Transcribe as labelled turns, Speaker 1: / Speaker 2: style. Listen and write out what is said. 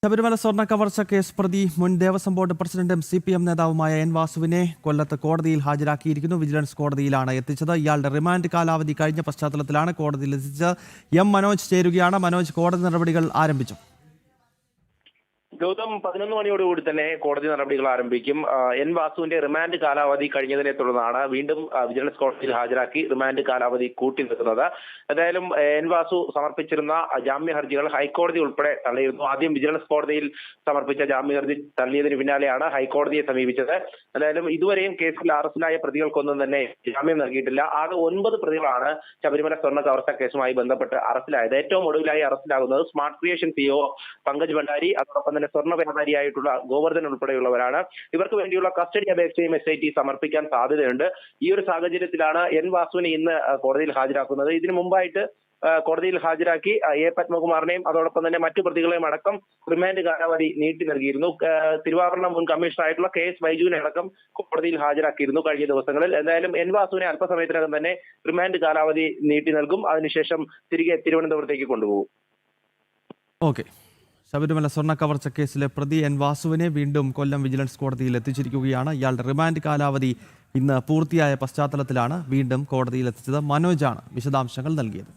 Speaker 1: ശബരിമല സ്വർണ്ണ കവർച്ച കേസ് പ്രതി മുൻ ദേവസ്വം ബോർഡ് പ്രസിഡന്റും CPM നേതാവുമായ N വാസുവിനെ കൊല്ലത്ത് കോടതിയിൽ ഹാജരാക്കിയിരിക്കുന്നു. വിജിലൻസ് കോടതിയിലാണ് എത്തിച്ചത്. ഇയാളുടെ റിമാൻഡ് കാലാവധി കഴിഞ്ഞ പശ്ചാത്തലത്തിലാണ് കോടതിയിൽ എത്തിച്ചത്. M മനോജ് ചേരുകയാണ്. മനോജ്, കോടതി നടപടികൾ ആരംഭിച്ചു.
Speaker 2: ഗൗതം 11 മണിയോടുകൂടി തന്നെ കോടതി നടപടികൾ ആരംഭിക്കും. N വാസുവിന്റെ റിമാൻഡ് കാലാവധി കഴിഞ്ഞതിനെ തുടർന്നാണ് വീണ്ടും വിജിലൻസ് കോടതിയിൽ ഹാജരാക്കി റിമാൻഡ് കാലാവധി കൂട്ടി നിൽക്കുന്നത്. എന്തായാലും N വാസു സമർപ്പിച്ചിരുന്ന ജാമ്യ ഹർജികൾ ഹൈക്കോടതി ഉൾപ്പെടെ തള്ളിയിരുന്നു. ആദ്യം വിജിലൻസ് കോടതിയിൽ സമർപ്പിച്ച ജാമ്യ ഹർജി തള്ളിയതിന് പിന്നാലെയാണ് ഹൈക്കോടതിയെ സമീപിച്ചത്. എന്തായാലും ഇതുവരെയും കേസിൽ അറസ്റ്റിലായ പ്രതികൾക്കൊന്നും തന്നെ ജാമ്യം നൽകിയിട്ടില്ല. ആകെ 9 പ്രതികളാണ് ശബരിമല സ്വർണ്ണ കവർച്ച കേസുമായി ബന്ധപ്പെട്ട് അറസ്റ്റിലായത്. ഏറ്റവും ഒടുവിലായി അറസ്റ്റിലാകുന്നത് smart creation CEO Pankaj Bhandari, അതോടൊപ്പം തന്നെ സ്വർണ്ണ വ്യാപാരിയായിട്ടുള്ള ഗോവർദ്ധൻ ഉൾപ്പെടെയുള്ളവരാണ്. ഇവർക്ക് വേണ്ടിയുള്ള കസ്റ്റഡി അപേക്ഷയും SIT സമർപ്പിക്കാൻ സാധ്യതയുണ്ട്. ഈ ഒരു സാഹചര്യത്തിലാണ് N വാസുവിനെ ഇന്ന് കോടതിയിൽ ഹാജരാക്കുന്നത്. ഇതിനു മുമ്പായിട്ട് കോടതിയിൽ ഹാജരാക്കി A പത്മകുമാറിനെയും അതോടൊപ്പം തന്നെ മറ്റു പ്രതികളെയും അടക്കം റിമാൻഡ് കാലാവധി നീട്ടി നൽകിയിരുന്നു. തിരുവാഭരണ മുൻ കമ്മീഷണറായിട്ടുള്ള KS ബൈജുവിനെ അടക്കം കോടതിയിൽ ഹാജരാക്കിയിരുന്നു കഴിഞ്ഞ ദിവസങ്ങളിൽ. എന്തായാലും N വാസുവിനെ അല്പസമയത്തിനകം തന്നെ റിമാൻഡ് കാലാവധി നീട്ടി നൽകും. അതിനുശേഷം തിരികെ തിരുവനന്തപുരത്തേക്ക് കൊണ്ടുപോകും.
Speaker 1: ഓക്കെ. ശബരിമല സ്വർണ്ണ കവർച്ച കേസിലെ പ്രതി N വാസുവിനെ വീണ്ടും കൊല്ലം വിജിലൻസ് കോടതിയിൽ എത്തിച്ചിരിക്കുകയാണ്. ഇയാളുടെ റിമാൻഡ് കാലാവധി ഇന്ന് പൂർത്തിയായ പശ്ചാത്തലത്തിലാണ് വീണ്ടും കോടതിയിൽ എത്തിച്ചത്. മനോജാണ് വിശദാംശങ്ങൾ നൽകിയത്.